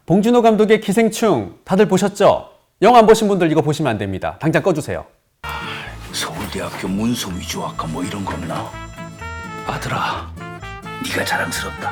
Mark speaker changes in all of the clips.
Speaker 1: 봉준호 감독의 기생충 다들 보셨죠? 영화 안 보신 분들 이거 보시면 안 됩니다. 당장 꺼주세요.
Speaker 2: 서울대학교 문서위조학과 뭐 이런 거 없나? 아들아, 네가 자랑스럽다.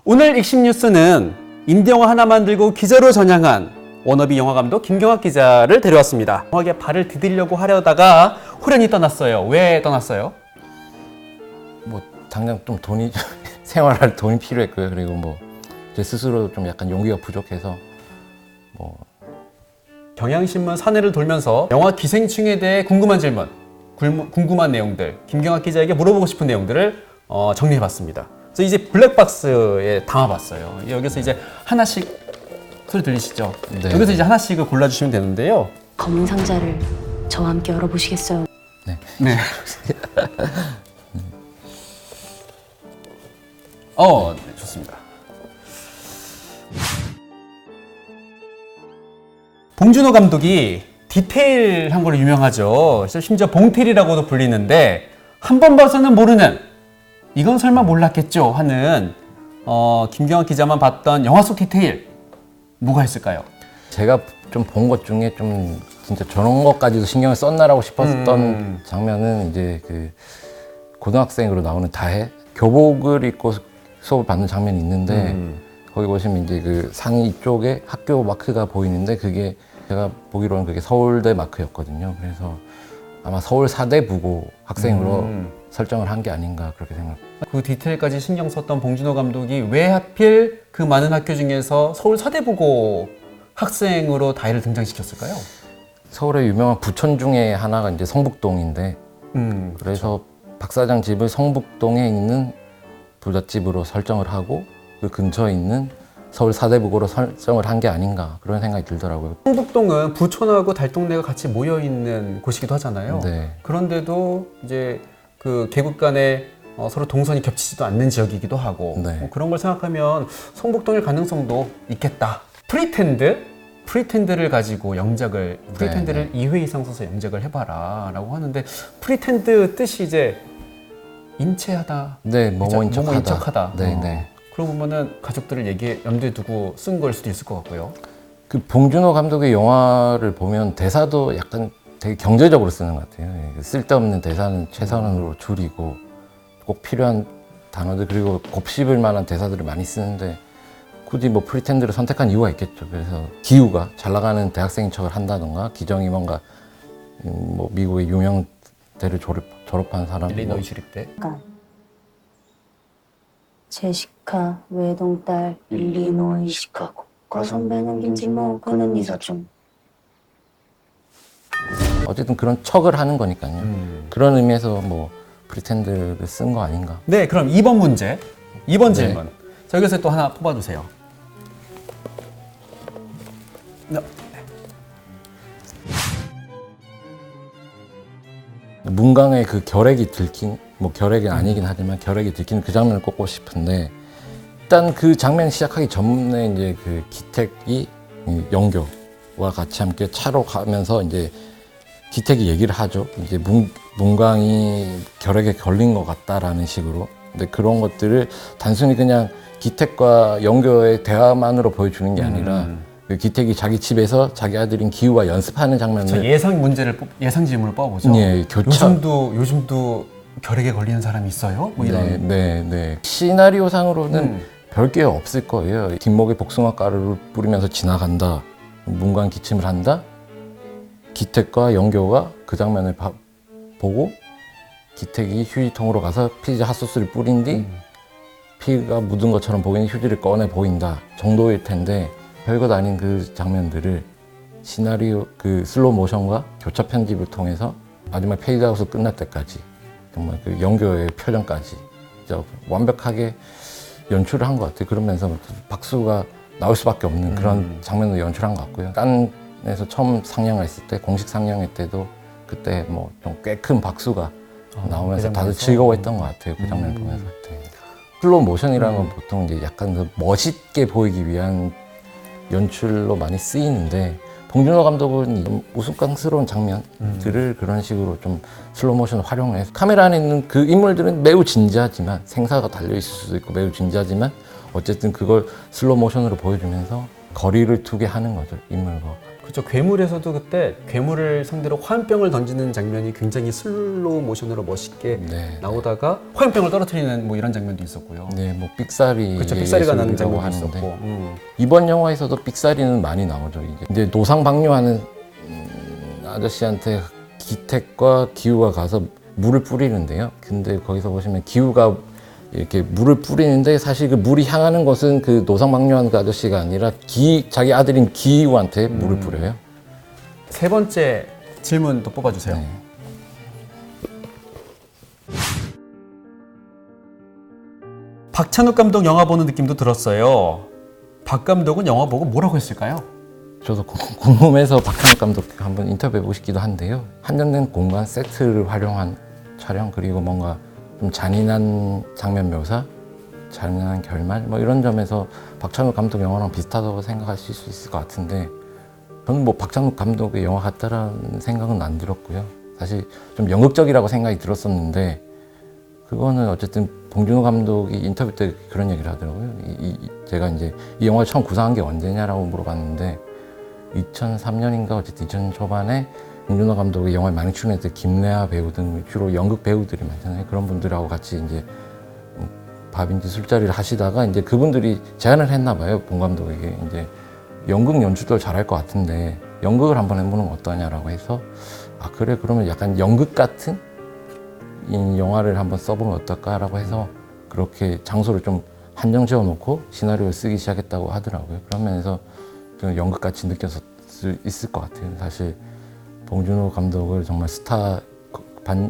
Speaker 1: 오늘 익심 뉴스는 인디영화 하나 만들고 기자로 전향한 워너비 영화감독 김경학 기자를 데려왔습니다. 영화계 발을 디디려고 하려다가 호련히 떠났어요. 왜 떠났어요?
Speaker 3: 뭐 당장 좀 돈이 생활할 돈이 필요했고요. 그리고 뭐 제 스스로 좀 약간 용기가 부족해서 뭐
Speaker 1: 경향신문 사내를 돌면서 영화 기생충에 대해 궁금한 질문, 궁금한 내용들, 김경학 기자에게 물어보고 싶은 내용들을 정리해봤습니다. 그래서 이제 블랙박스에 담아봤어요. 여기서 이제 하나씩 소리 들리시죠?
Speaker 3: 네.
Speaker 1: 여기서 이제 하나씩을 골라주시면 되는데요.
Speaker 4: 검은 상자를 저와 함께 열어보시겠어요?
Speaker 1: 네. 네, 좋습니다. 봉준호 감독이 디테일한 걸로 유명하죠. 심지어 봉테리라고도 불리는데 한 번 봐서는 모르는, 이건 설마 몰랐겠죠 하는 김경학 기자만 봤던 영화 속 디테일 뭐가 있을까요?
Speaker 3: 제가 좀 본 것 중에 좀 진짜 저런 것까지도 신경을 썼나라고 싶었던 장면은 이제 그 고등학생으로 나오는 다혜 교복을 입고 수업을 받는 장면이 있는데 거기 보시면 이제 그 상의 쪽에 학교 마크가 보이는데 그게 제가 보기로는 그게 서울대 마크였거든요. 그래서 아마 서울 사대부고 학생으로 설정을 한 게 아닌가 그렇게 생각합니다.
Speaker 1: 그 디테일까지 신경 썼던 봉준호 감독이 왜 하필 그 많은 학교 중에서 서울 사대부고 학생으로 다혜를 등장시켰을까요?
Speaker 3: 서울의 유명한 부촌 중에 하나가 이제 성북동인데 그래서 박 사장 집을 성북동에 있는 부잣집으로 설정을 하고 그 근처에 있는 서울 사대부고로 설정을 한 게 아닌가 그런 생각이 들더라고요.
Speaker 1: 성북동은 부촌하고 달동네가 같이 모여 있는 곳이기도 하잖아요.
Speaker 3: 네.
Speaker 1: 그런데도 이제 그 계급 간에 서로 동선이 겹치지도 않는 지역이기도 하고
Speaker 3: 네.
Speaker 1: 그런 걸 생각하면 성북동일 가능성도 있겠다. 프리텐드를 가지고 영작을 프리텐드를 2회 이상 써서 영작을 해봐라 라고 하는데 프리텐드 뜻이 이제 인체하다.
Speaker 3: 네, 뭐뭐 인척하다.
Speaker 1: 네,
Speaker 3: 네.
Speaker 1: 그러고 보면은 가족들을 염두에 두고 쓴 걸 수도 있을 것 같고요.
Speaker 3: 그 봉준호 감독의 영화를 보면 대사도 약간 되게 경제적으로 쓰는 것 같아요. 쓸데없는 대사는 최선으로 줄이고 꼭 필요한 단어들 그리고 곱씹을 만한 대사들을 많이 쓰는데 굳이 뭐 프리텐드를 선택한 이유가 있겠죠. 그래서 기우가 잘 나가는 대학생인 척을 한다던가 기정이 뭔가 뭐 미국의 유명대를 졸업한 사람
Speaker 1: 일리노이 주립대.
Speaker 4: 제시카 외동딸 일리노이 시카고 과선배는 김진모 그는 이사촌.
Speaker 3: 어쨌든 그런 척을 하는 거니까요. 그런 의미에서 뭐 프리텐드를 쓴 거 아닌가.
Speaker 1: 네, 그럼 2번 문제, 2번
Speaker 3: 네.
Speaker 1: 질문. 자, 여기서 또 하나 뽑아주세요. 네.
Speaker 3: 문강의 그 결핵이 들킨, 뭐 결핵이 아니긴 하지만 결핵이 들키는 그 장면을 꼽고 싶은데 일단 그 장면 시작하기 전에 이제 그 기택이 영교와 같이 함께 차로 가면서 이제 기택이 얘기를 하죠. 이제 문강이 결핵에 걸린 것 같다라는 식으로. 근데 그런 것들을 단순히 그냥 기택과 영교의 대화만으로 보여주는 게 아니라 그 기택이 자기 집에서 자기 아들인 기우와 연습하는 장면을
Speaker 1: 예상 질문을 뽑아보죠.
Speaker 3: 예,
Speaker 1: 요즘도 결핵에 걸리는 사람이 있어요? 뭐 이런.
Speaker 3: 네. 시나리오상으로는 별게 없을 거예요. 뒷목에 복숭아 가루를 뿌리면서 지나간다. 문강 기침을 한다. 기택과 영교가 그 장면을 보고 기택이 휴지통으로 가서 피자 핫소스를 뿌린 뒤 피가 묻은 것처럼 보이는 휴지를 꺼내 보인다 정도일 텐데 별것 아닌 그 장면들을 시나리오 그 슬로우 모션과 교차 편집을 통해서 마지막 페이드아웃을 끝날 때까지 정말 그 영교의 표정까지 진짜 완벽하게 연출을 한 것 같아요. 그러면서 박수가 나올 수밖에 없는 그런 장면을 연출한 것 같고요. 깐에서 처음 상영을 했을 때 공식 상영회 때도 그때 뭐 좀 꽤 큰 박수가 나오면서
Speaker 1: 그
Speaker 3: 다들 즐거워했던 것 같아요. 그 장면 보면서. 슬로우 모션이라는 건 보통 이제 약간 그 멋있게 보이기 위한 연출로 많이 쓰이는데 봉준호 감독은 좀 우스꽝스러운 장면들을 그런 식으로 좀 슬로우 모션 활용을 해서 카메라 안에 있는 그 인물들은 매우 진지하지만 생사가 달려 있을 수도 있고 매우 진지하지만 어쨌든 그걸 슬로우 모션으로 보여주면서 거리를 두게 하는 거죠, 인물과.
Speaker 1: 그렇죠. 괴물에서도 그때 괴물을 상대로 화염병을 던지는 장면이 굉장히 슬로우 모션으로 멋있게
Speaker 3: 네.
Speaker 1: 나오다가 화염병을 떨어뜨리는 뭐 이런 장면도 있었고요.
Speaker 3: 네, 뭐 삑사리
Speaker 1: 그렇죠. 삑사리가 나는 장면도
Speaker 3: 하는데
Speaker 1: 있었고.
Speaker 3: 이번 영화에서도 삑사리는 많이 나오죠. 이제 노상방뇨하는 아저씨한테 기택과 기우가 가서 물을 뿌리는데요. 근데 거기서 보시면 기우가 이렇게 물을 뿌리는데 사실 그 물이 향하는 곳은 그 노상방뇨하는 그 아저씨가 아니라 자기 아들인 기우한테 물을 뿌려요.
Speaker 1: 세 번째 질문 또 뽑아주세요.
Speaker 3: 네.
Speaker 1: 박찬욱 감독 영화 보는 느낌도 들었어요. 박 감독은 영화 보고 뭐라고 했을까요?
Speaker 3: 저도 궁금해서 박찬욱 감독 한번 인터뷰해보고 싶기도 한데요. 한정된 공간 세트를 활용한 촬영 그리고 뭔가 좀 잔인한 장면 묘사, 잔인한 결말 뭐 이런 점에서 박찬욱 감독 영화랑 비슷하다고 생각하실 수 있을 것 같은데 저는 뭐 박찬욱 감독의 영화 같다라는 생각은 안 들었고요. 사실 좀 연극적이라고 생각이 들었었는데 그거는 어쨌든 봉준호 감독이 인터뷰 때 그런 얘기를 하더라고요. 제가 이제 이 영화를 처음 구상한 게 언제냐라고 물어봤는데 2003년인가 어쨌든 2000년 초반에 봉준호 감독이 영화에 많이 출연했던 김래아 배우 등 주로 연극 배우들이 많잖아요. 그런 분들하고 같이 이제 밥인지 술자리를 하시다가 이제 그분들이 제안을 했나 봐요. 봉 감독에게 이제 연극 연출도 잘할 것 같은데 연극을 한번 해보는 건 어떠냐라고 해서 아 그래 그러면 약간 연극 같은 이 영화를 한번 써보면 어떨까라고 해서 그렇게 장소를 좀 한정 지어놓고 시나리오를 쓰기 시작했다고 하더라고요. 그런 면에서 좀 연극같이 느껴질 수 있을 것 같아요. 사실 봉준호 감독을 정말 스타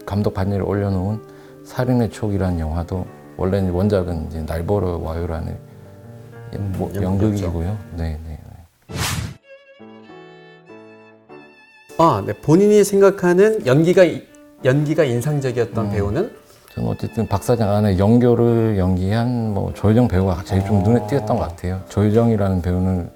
Speaker 3: 감독 반열에 올려놓은 살인의 촉이라는 영화도 원래는 원작은 이제 날 보러 와요라는 뭐 연극이고요. 네.
Speaker 1: 아, 네. 본인이 생각하는 연기가 인상적이었던 배우는
Speaker 3: 저는 어쨌든 박사장 안에 영교를 연기한 뭐 조효정 배우가 제일 좀 눈에 띄었던 것 같아요. 조효정이라는 배우는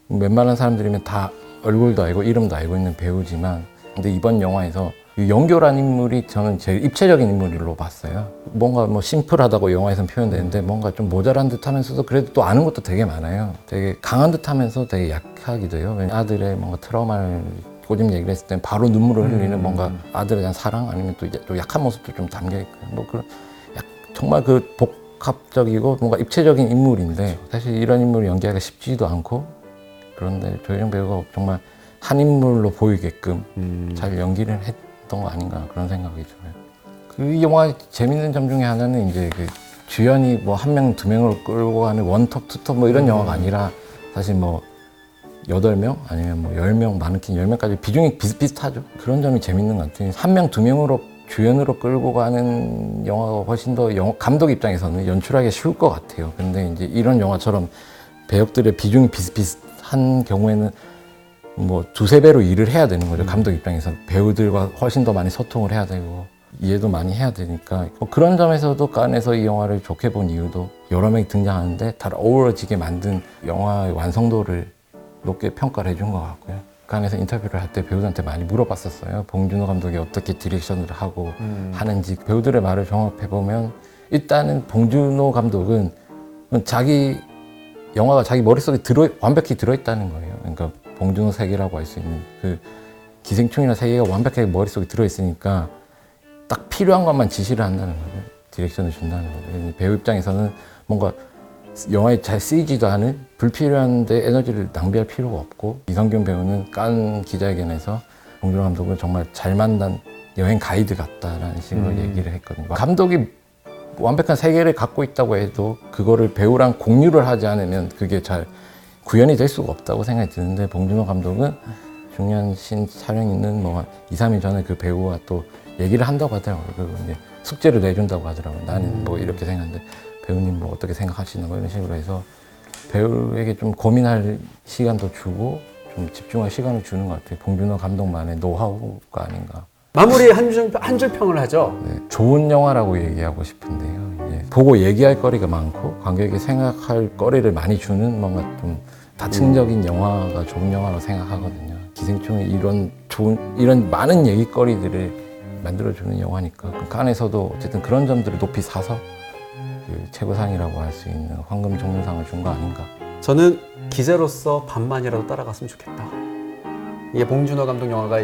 Speaker 3: 웬만한 사람들이면 다 얼굴도 알고 이름도 알고 있는 배우지만 근데 이번 영화에서 이 영교라는 인물이 저는 제일 입체적인 인물로 봤어요. 뭔가 뭐 심플하다고 영화에서는 표현되는데 뭔가 좀 모자란 듯 하면서도 그래도 또 아는 것도 되게 많아요. 되게 강한 듯 하면서 되게 약하기도 해요. 아들의 뭔가 트라우마를 꼬집 얘기를 했을 때 바로 눈물을 흘리는 뭔가 아들에 대한 사랑 아니면 또 약한 모습도 좀 담겨있고요. 뭐 그런 정말 그 복합적이고 뭔가 입체적인 인물인데 사실 이런 인물을 연기하기가 쉽지도 않고 그런데 조효정 배우가 정말 한 인물로 보이게끔 잘 연기를 했던 거 아닌가 그런 생각이 들어요. 그 영화 재밌는 점 중에 하나는 이제 그 주연이 뭐 한 명, 두 명을 끌고 가는 원톱, 투톱 뭐 이런 영화가 아니라 사실 뭐 8명 아니면 뭐 10명, 많긴 10명까지 비중이 비슷비슷하죠. 그런 점이 재밌는 것 같아요. 한 명, 두 명으로 주연으로 끌고 가는 영화가 훨씬 더 감독 입장에서는 연출하기 쉬울 것 같아요. 근데 이제 이런 영화처럼 배역들의 비중이 비슷비슷한 경우에는 뭐 두세 배로 일을 해야 되는 거죠. 감독 입장에서 배우들과 훨씬 더 많이 소통을 해야 되고 이해도 많이 해야 되니까 뭐 그런 점에서도 깐에서 이 영화를 좋게 본 이유도 여러 명이 등장하는데 다 어우러지게 만든 영화의 완성도를 높게 평가를 해준 것 같고요. 깐에서 인터뷰를 할 때 배우들한테 많이 물어봤었어요. 봉준호 감독이 어떻게 디렉션을 하고 하는지 배우들의 말을 종합해보면 일단은 봉준호 감독은 자기 영화가 자기 머릿속에 완벽히 들어있다는 거예요. 그러니까 봉준호 세계라고 할 수 있는 그 기생충이라는 세계가 완벽하게 머릿속에 들어있으니까 딱 필요한 것만 지시를 한다는 거죠. 디렉션을 준다는 거죠. 배우 입장에서는 뭔가 영화에 잘 쓰이지도 않은 불필요한데 에너지를 낭비할 필요가 없고 이성균 배우는 깐 기자회견에서 봉준호 감독은 정말 잘 만난 여행 가이드 같다라는 식으로 얘기를 했거든요. 감독이 완벽한 세계를 갖고 있다고 해도 그거를 배우랑 공유를 하지 않으면 그게 잘 구현이 될 수가 없다고 생각이 드는데 봉준호 감독은 중요한 신 촬영 있는 뭐 2, 3일 전에 그 배우와 또 얘기를 한다고 하더라고요. 그리고 이제 숙제를 내준다고 하더라고요. 나는 뭐 이렇게 생각하는데 배우님 뭐 어떻게 생각하시는 거 이런 식으로 해서 배우에게 좀 고민할 시간도 주고 좀 집중할 시간을 주는 것 같아요. 봉준호 감독만의 노하우가 아닌가.
Speaker 1: 마무리 한 줄 평을 하죠.
Speaker 3: 네, 좋은 영화라고 얘기하고 싶은데요. 이제 보고 얘기할 거리가 많고 관객에게 생각할 거리를 많이 주는 뭔가 좀 다층적인 영화가 좋은 영화라고 생각하거든요. 기생충이 이런 많은 얘기거리들을 만들어주는 영화니까 그 칸에서도 어쨌든 그런 점들을 높이 사서 그 최고상이라고 할 수 있는 황금 종려상을 준 거 아닌가.
Speaker 1: 저는 기자로서 반만이라도 따라갔으면 좋겠다. 이게 봉준호 감독 영화가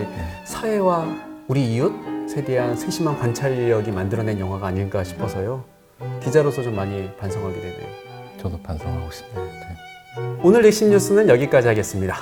Speaker 1: 사회와 우리 이웃에 대한 세심한 관찰력이 만들어낸 영화가 아닐까 싶어서요. 기자로서 좀 많이 반성하게 되네요.
Speaker 3: 저도 반성하고 싶네요. 네.
Speaker 1: 오늘 넥신 뉴스는 여기까지 하겠습니다.